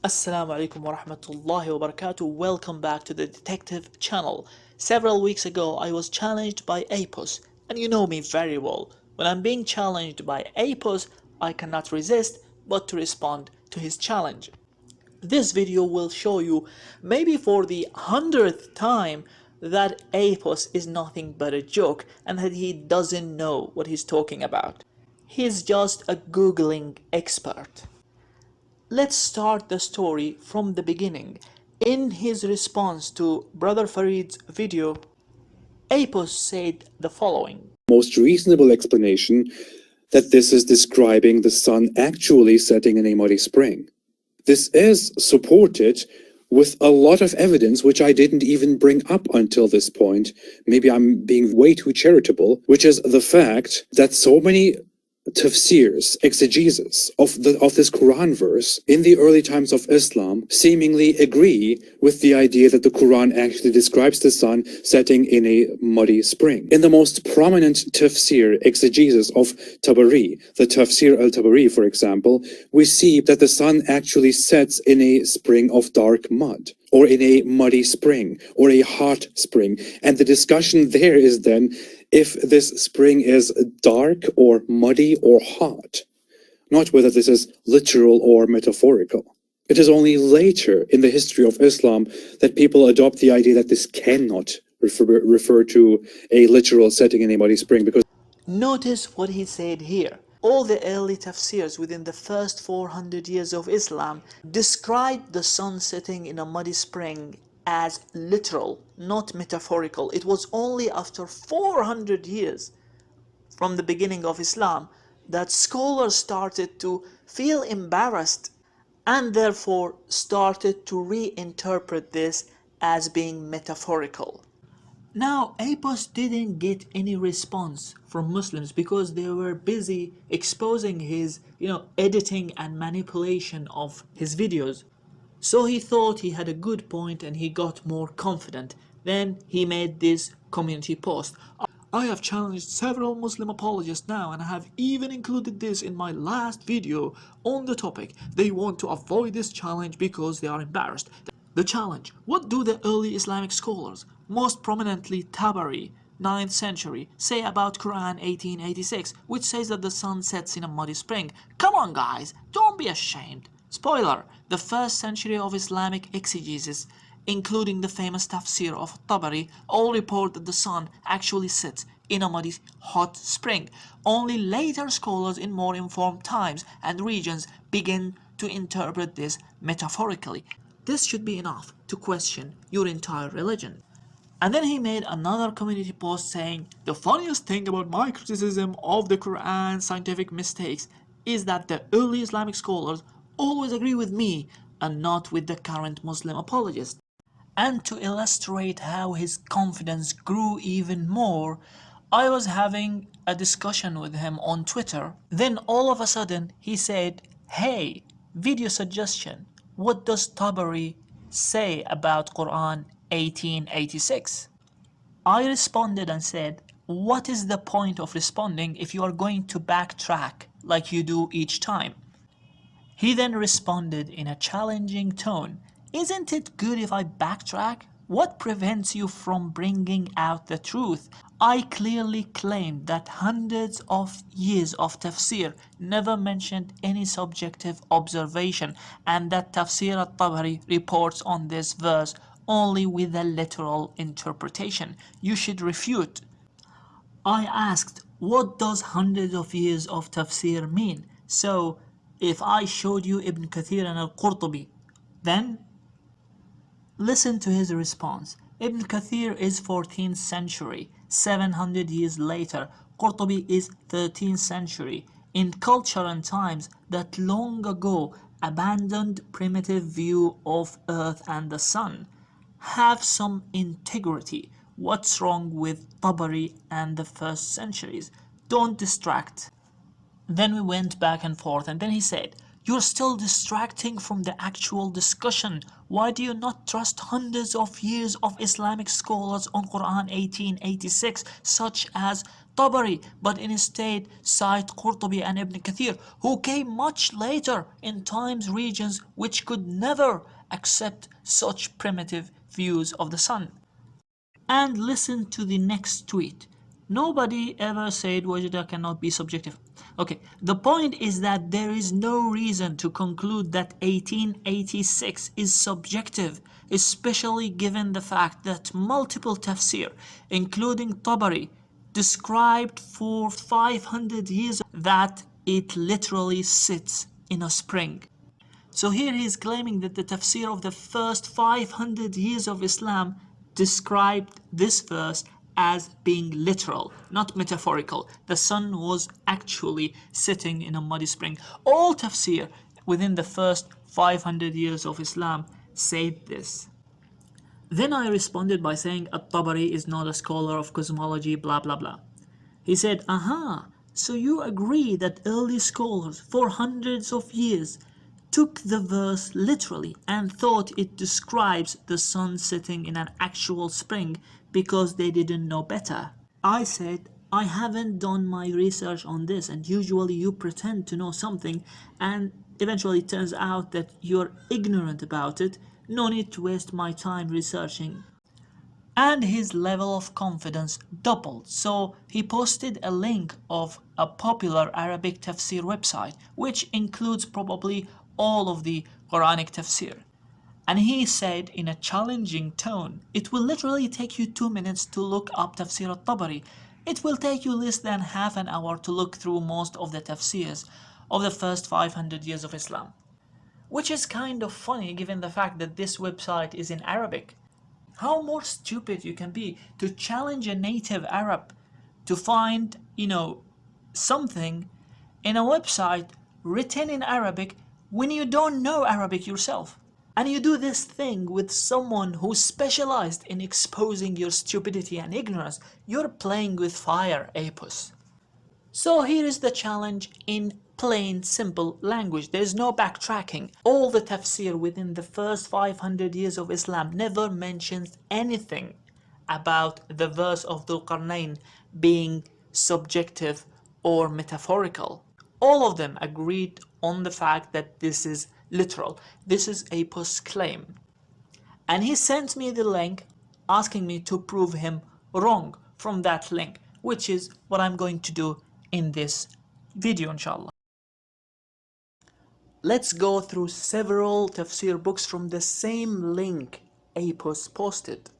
Assalamu alaikum wa rahmatullahi wa barakatuh. Welcome back to the Detective channel. Several weeks ago, I was challenged by Apos, and you know me very well. When I'm being challenged by Apos, I cannot resist but to respond to his challenge. This video will show you, maybe for the 100th time, that Apos is nothing but a joke and that he doesn't know what he's talking about. He's just a Googling expert. Let's start the story from the beginning. In his response to Brother Farid's video, Apos said the following. Most reasonable explanation that this is describing the sun actually setting in a muddy spring. This is supported with a lot of evidence which I didn't even bring up until this point. Maybe I'm being way too charitable, which is the fact that so many tafsirs, exegesis of this Quran verse in the early times of Islam seemingly agree with the idea that the Quran actually describes the sun setting in a muddy spring. In the most prominent tafsir exegesis of Tabari, the Tafsir al-Tabari, for example, we see that the sun actually sets in a spring of dark mud, or in a muddy spring, or a hot spring. And the discussion there is then if this spring is dark or muddy or hot, not whether this is literal or metaphorical. It is only later in the history of Islam that people adopt the idea that this cannot refer to a literal setting in a muddy spring, because Notice what he said here. All the early tafsirs within the first 400 years of Islam described the sun setting in a muddy spring as literal, not metaphorical. It was only after 400 years from the beginning of Islam that scholars started to feel embarrassed and therefore started to reinterpret this as being metaphorical. Now, Apos didn't get any response from Muslims because they were busy exposing his, editing and manipulation of his videos. So he thought he had a good point and he got more confident. Then he made this community post. I have challenged several Muslim apologists now, and I have even included this in my last video on the topic. They want to avoid this challenge because they are embarrassed. The challenge: what do the early Islamic scholars, most prominently Tabari, 9th century, say about Quran 1886, which says that the sun sets in a muddy spring? Come on guys, don't be ashamed. Spoiler: the 1st century of Islamic exegesis, including the famous tafsir of Tabari, all report that the sun actually sets in a muddy hot spring. Only later scholars in more informed times and regions begin to interpret this metaphorically. This should be enough to question your entire religion. And then he made another community post saying, the funniest thing about my criticism of the Quran's scientific mistakes is that the early Islamic scholars always agree with me and not with the current Muslim apologists. And to illustrate how his confidence grew even more, I was having a discussion with him on Twitter. Then all of a sudden he said, hey, video suggestion, what does Tabari say about Quran 1886? I responded and said, what is the point of responding if you are going to backtrack like you do each time? He then responded in a challenging tone, isn't it good if I backtrack? What prevents you from bringing out the truth? I clearly claimed that hundreds of years of tafsir never mentioned any subjective observation, and that Tafsir al-Tabari reports on this verse only with a literal interpretation. You should refute. I asked, what does hundreds of years of tafsir mean? So, if I showed you Ibn Kathir and al-Qurtubi, then listen to his response. Ibn Kathir is 14th century, 700 years later. Qurtubi is 13th century. In culture and times that long ago abandoned primitive view of earth and the sun. Have some integrity. What's wrong with Tabari and the 1st centuries? Don't distract. Then we went back and forth, and then he said, You're still distracting from the actual discussion. Why do you not trust hundreds of years of Islamic scholars on Quran 1886, such as Tabari, but instead cite Qurtubi and Ibn Kathir, who came much later in times regions which could never accept such primitive views of the sun? And listen to the next tweet. Nobody ever said wajda cannot be subjective. Okay, the point is that there is no reason to conclude that 1886 is subjective, especially given the fact that multiple tafsir, including Tabari, described for 500 years that it literally sits in a spring. So here he is claiming that the tafsir of the first 500 years of Islam described this verse as being literal, not metaphorical. The sun was actually sitting in a muddy spring. All tafsir within the first 500 years of Islam said this. Then I responded by saying At-Tabari is not a scholar of cosmology, blah blah blah. He said, aha, so you agree that early scholars for hundreds of years took the verse literally and thought it describes the sun sitting in an actual spring because they didn't know better. I said, I haven't done my research on this, and usually you pretend to know something and eventually it turns out that you're ignorant about it. No need to waste my time researching. And his level of confidence doubled. So he posted a link of a popular Arabic tafsir website, which includes probably all of the Quranic tafsir. And he said in a challenging tone, it will literally take you 2 minutes to look up Tafsir al-Tabari. It will take you less than half an hour to look through most of the tafsirs of the first 500 years of Islam. Which is kind of funny given the fact that this website is in Arabic. How more stupid you can be to challenge a native Arab to find, something in a website written in Arabic when you don't know Arabic yourself. And you do this thing with someone who's specialized in exposing your stupidity and ignorance. You're playing with fire, Apos. So here is the challenge in plain, simple language. There's no backtracking. All the tafsir within the first 500 years of Islam never mentions anything about the verse of Dhul Qarnayn being subjective or metaphorical. All of them agreed on the fact that this is literal. This is Apos' claim. And he sent me the link asking me to prove him wrong from that link, which is what I'm going to do in this video, inshallah. Let's go through several tafsir books from the same link Apos posted.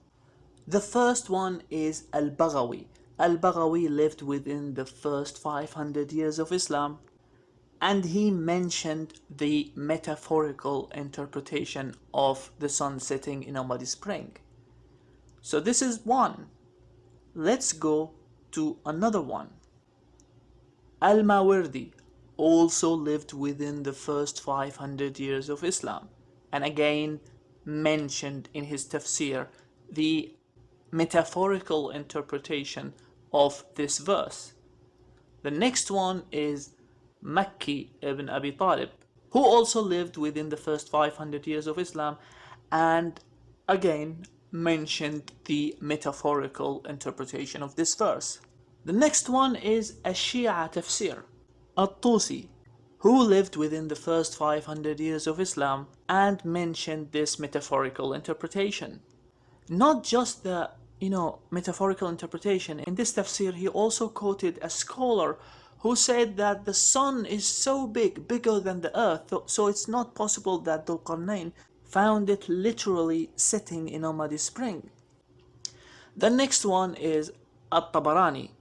The first one is Al-Baghawi. Al-Baghawi lived within the first 500 years of Islam, and he mentioned the metaphorical interpretation of the sun setting in a muddy spring. So this is one. Let's go to another one. Al-Mawardi also lived within the first 500 years of Islam, and again mentioned in his tafsir the metaphorical interpretation of this verse. The next one is Makki ibn Abi Talib, who also lived within the first 500 years of Islam and again mentioned the metaphorical interpretation of this verse. The next one is a Shia tafsir, At-Tusi, who lived within the first 500 years of Islam and mentioned this metaphorical interpretation. Not just the metaphorical interpretation. In this tafsir he also quoted a scholar who said that the sun is so big, bigger than the earth, so it's not possible that Dhul Qarnayn found it literally sitting in a muddy spring. The next one is At-Tabarani,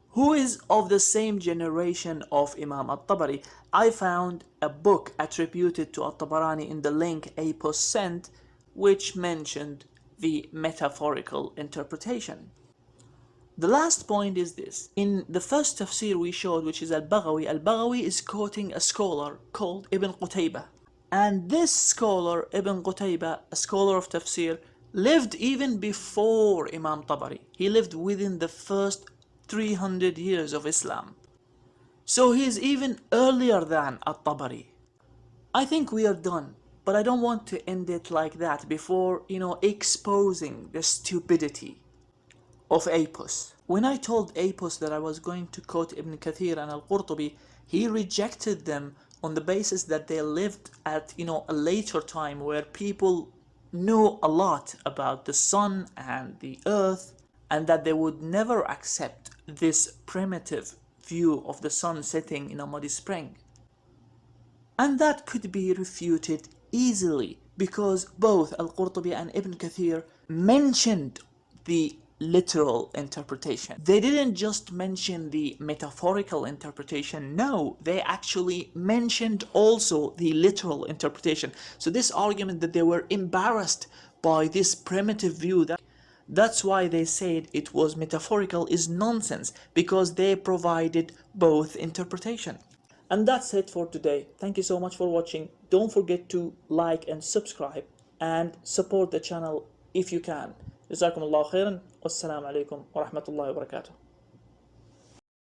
who is of the same generation of Imam At-Tabari. I found a book attributed to At-Tabarani in the link Apos sent, which mentioned the metaphorical interpretation. The last point is this. In the first tafsir we showed, which is Al-Baghawi, Al-Baghawi is quoting a scholar called Ibn Qutaybah. And this scholar, Ibn Qutaybah, a scholar of tafsir, lived even before Imam Tabari. He lived within the first 300 years of Islam. So he is even earlier than At-Tabari. I think we are done, but I don't want to end it like that before, exposing the stupidity of Apos. When I told Apos that I was going to quote Ibn Kathir and Al-Qurtubi, he rejected them on the basis that they lived at, a later time where people knew a lot about the sun and the earth, and that they would never accept this primitive view of the sun setting in a muddy spring. And that could be refuted easily because both Al-Qurtubi and Ibn Kathir mentioned the literal interpretation. They didn't just mention the metaphorical interpretation, no, they actually mentioned also the literal interpretation. So this argument that they were embarrassed by this primitive view, that's why they said it was metaphorical, is nonsense, because they provided both interpretation. And that's it for today. Thank you so much for watching. Don't forget to like and subscribe and support the channel if you can. جزاكم الله خيرا والسلام عليكم ورحمة الله وبركاته.